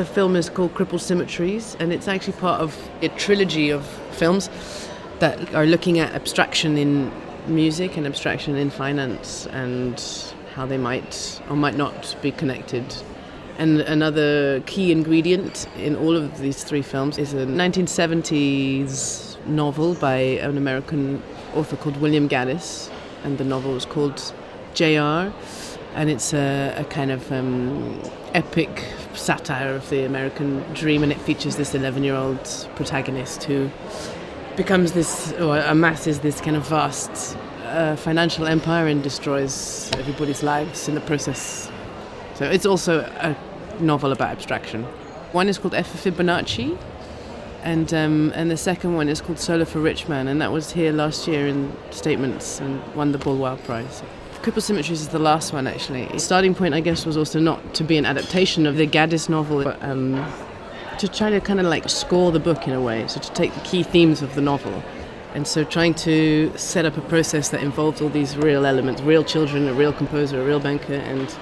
The film is called Crippled Symmetries, and it's actually part of a trilogy of films that are looking at abstraction in music and abstraction in finance and how they might or might not be connected. And another key ingredient in all of these three films is a 1970s novel by an American author called William Gaddis, and the novel is called J.R., and it's a kind of epic satire of the American dream, and it features this 11-year-old protagonist who becomes this, or amasses this kind of vast financial empire and destroys everybody's lives in the process. So it's also a novel about abstraction. One is called F for Fibonacci, and the second one is called Solar for Rich Man, and that was here last year in Statements and won the Bulwell Prize. Crippled Symmetries is the last one, actually. The starting point, I guess, was also not to be an adaptation of the Gaddis novel, but to try to kind of like score the book in a way, so to take the key themes of the novel. And so trying to set up a process that involves all these real elements, real children, a real composer, a real banker, and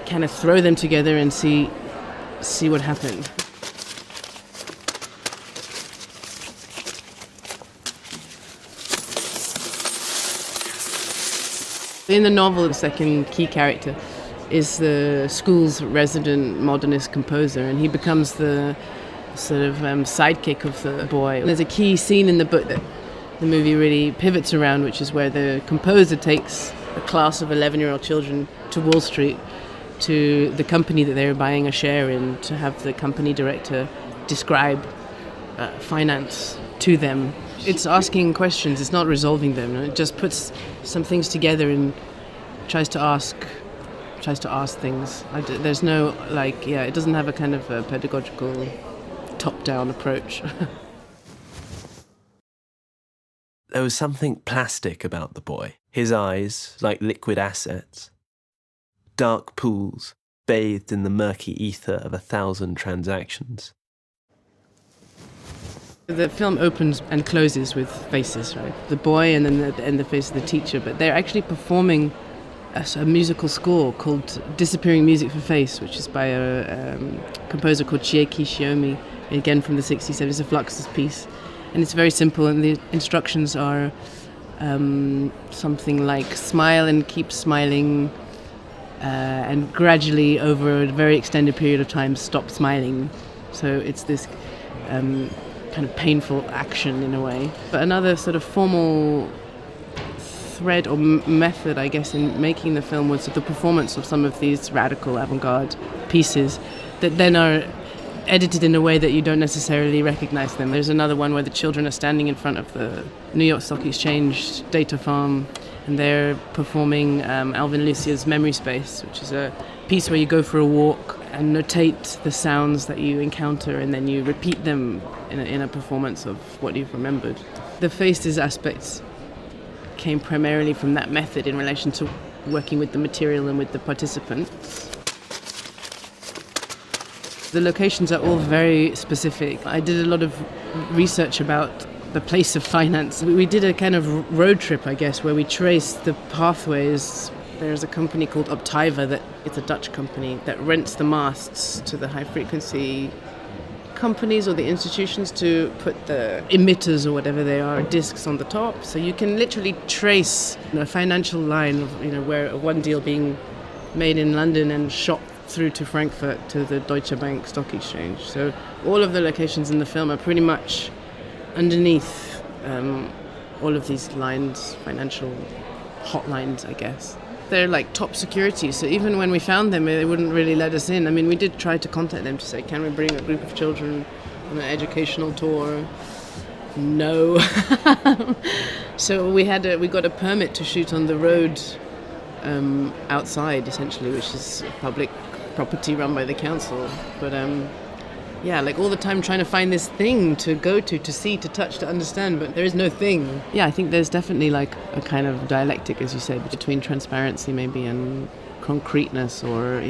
kind of throw them together and see what happened. In the novel, the second key character is the school's resident modernist composer, and he becomes the sort of sidekick of the boy. There's a key scene in the book that the movie really pivots around, which is where the composer takes a class of 11-year-old children to Wall Street, to the company that they're buying a share in, to have the company director describe finance to them. It's asking questions, it's not resolving them. It just puts some things together and tries to ask things. There's no, it doesn't have a kind of a pedagogical top-down approach. There was something plastic about the boy. His eyes, like liquid assets. Dark pools, bathed in the murky ether of 1,000 transactions. The film opens and closes with faces, right? The boy and then the face of the teacher, but they're actually performing a musical score called Disappearing Music for Face, which is by a composer called Chieki Shiomi, again from the 60s. It's a Fluxus piece, and it's very simple, and the instructions are something like smile and keep smiling, and gradually over a very extended period of time stop smiling. So it's this kind of painful action in a way. But another sort of formal thread or method, I guess, in making the film was the performance of some of these radical avant-garde pieces that then are edited in a way that you don't necessarily recognize them. There's another one where the children are standing in front of the New York Stock Exchange data farm, and they're performing Alvin Lucia's Memory Space, which is a piece where you go for a walk and notate the sounds that you encounter, and then you repeat them in a performance of what you've remembered. The faces aspects came primarily from that method in relation to working with the material and with the participants. The locations are all very specific. I did a lot of research about the place of finance. We did a kind of road trip, I guess, where we traced the pathways. There's a company called Optiva, that it's a Dutch company, that rents the masts to the high-frequency companies or the institutions to put the emitters or whatever they are, discs on the top. So you can literally trace a financial line of where one deal being made in London and shot through to Frankfurt to the Deutsche Bank stock exchange. So all of the locations in the film are pretty much underneath all of these lines, financial hotlines, I guess. They're like top security, so even when we found them, they wouldn't really let us in. I mean, we did try to contact them to say, can we bring a group of children on an educational tour? No. So we got a permit to shoot on the road outside, essentially, which is public property run by the council. But all the time trying to find this thing to go to see, to touch, to understand, but there is no thing. Yeah, I think there's definitely like a kind of dialectic, as you said, between transparency maybe and concreteness, or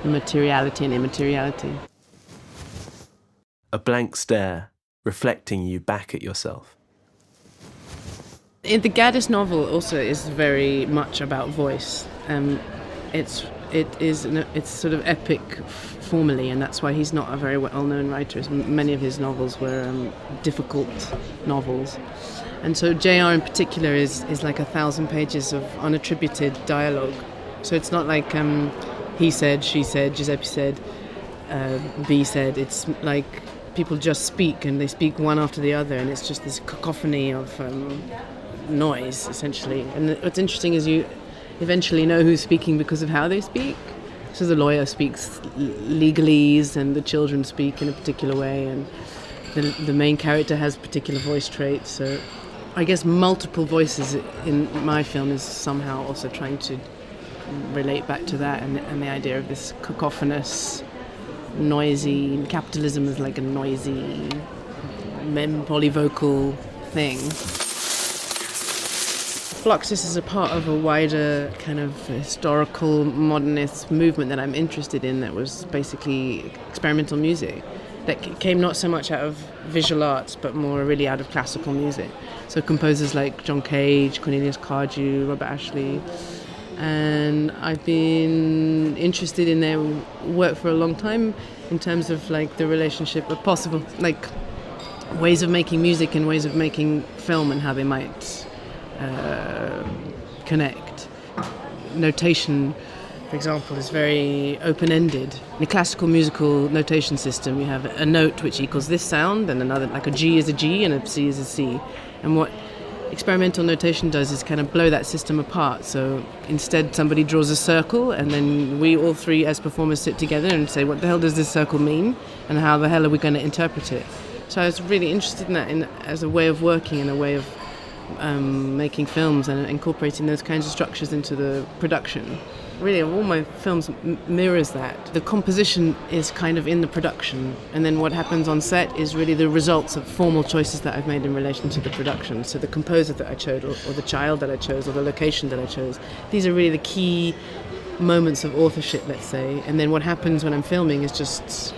materiality and immateriality. A blank stare, reflecting you back at yourself. In the Gaddis novel also is very much about voice. it's sort of epic formally, and that's why he's not a very well-known writer. Many of his novels were difficult novels. And so JR in particular is like 1,000 pages of unattributed dialogue. So it's not like he said, she said, Giuseppe said, B said. It's like people just speak, and they speak one after the other, and it's just this cacophony of noise, essentially. And what's interesting is you eventually know who's speaking because of how they speak. So the lawyer speaks legalese, and the children speak in a particular way, and the main character has particular voice traits. So I guess multiple voices in my film is somehow also trying to relate back to that, and the idea of this cacophonous, noisy, capitalism is like a noisy, polyvocal thing. Fluxus is a part of a wider kind of historical modernist movement that I'm interested in, that was basically experimental music that came not so much out of visual arts but more really out of classical music. So composers like John Cage, Cornelius Cardew, Robert Ashley, and I've been interested in their work for a long time in terms of like the relationship of possible like ways of making music and ways of making film and how they might connect. Notation, for example, is very open-ended. In a classical musical notation system, you have a note which equals this sound, and another, like a G is a G and a C is a C. And what experimental notation does is kind of blow that system apart. So instead somebody draws a circle, and then we all three as performers sit together and say, what the hell does this circle mean, and how the hell are we going to interpret it? So I was really interested in that as a way of working and a way of making films and incorporating those kinds of structures into the production. Really, all my films mirrors that. The composition is kind of in the production, and then what happens on set is really the results of formal choices that I've made in relation to the production. So the composer that I chose, or the child that I chose, or the location that I chose, these are really the key moments of authorship, let's say. And then what happens when I'm filming is just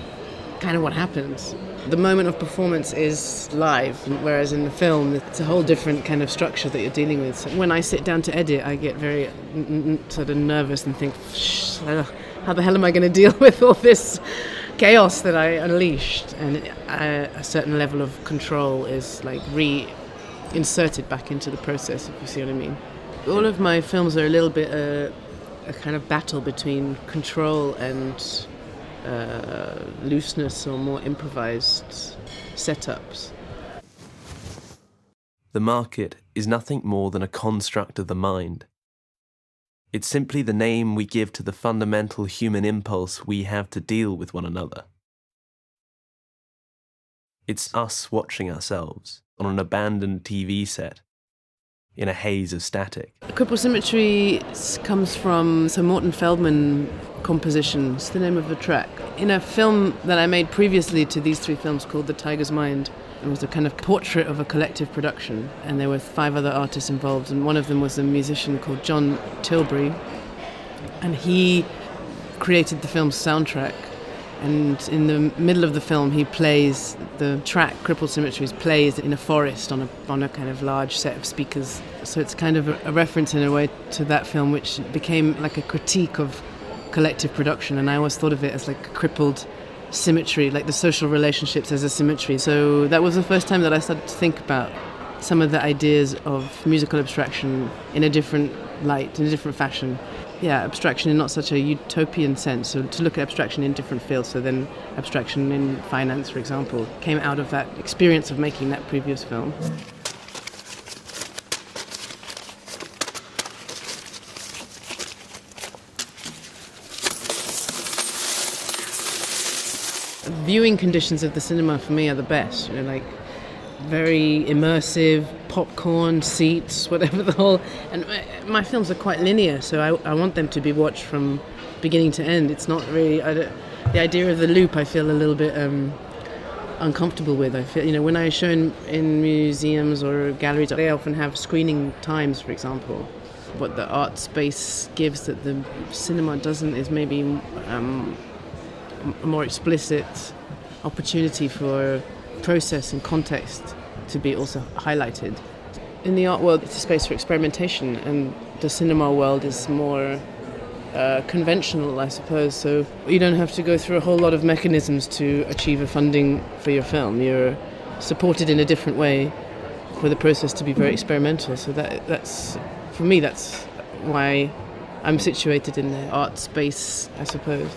kind of what happens. The moment of performance is live, whereas in the film it's a whole different kind of structure that you're dealing with. So when I sit down to edit, I get very sort of nervous and think, how the hell am I going to deal with all this chaos that I unleashed? And a certain level of control is like reinserted back into the process, if you see what I mean. All of my films are a little bit a kind of battle between control and looseness or more improvised setups. The market is nothing more than a construct of the mind. It's simply the name we give to the fundamental human impulse we have to deal with one another. It's us watching ourselves on an abandoned TV set in a haze of static. Crippled Symmetries comes from Morton Feldman compositions, the name of the track. In a film that I made previously to these three films called The Tiger's Mind, it was a kind of portrait of a collective production, and there were 5 other artists involved, and one of them was a musician called John Tilbury, and he created the film's soundtrack. And in the middle of the film, he plays the track Crippled Symmetries plays in a forest on a kind of large set of speakers. So it's kind of a reference in a way to that film, which became like a critique of collective production. And I always thought of it as like a crippled symmetry, like the social relationships as a symmetry. So that was the first time that I started to think about some of the ideas of musical abstraction in a different light, in a different fashion. Yeah, abstraction in not such a utopian sense, so to look at abstraction in different fields. So then abstraction in finance, for example, came out of that experience of making that previous film. Viewing conditions of the cinema for me are the best, you know, like very immersive, popcorn, seats, whatever the whole... And my films are quite linear, so I want them to be watched from beginning to end. It's not really... the idea of the loop I feel a little bit uncomfortable with. I feel, you know, when I show in museums or galleries, they often have screening times, for example. What the art space gives that the cinema doesn't is maybe a more explicit opportunity for process and context to be also highlighted. In the art world, it's a space for experimentation, and the cinema world is more conventional, I suppose. So you don't have to go through a whole lot of mechanisms to achieve a funding for your film. You're supported in a different way for the process to be very experimental. So that's for me, that's why I'm situated in the art space, I suppose.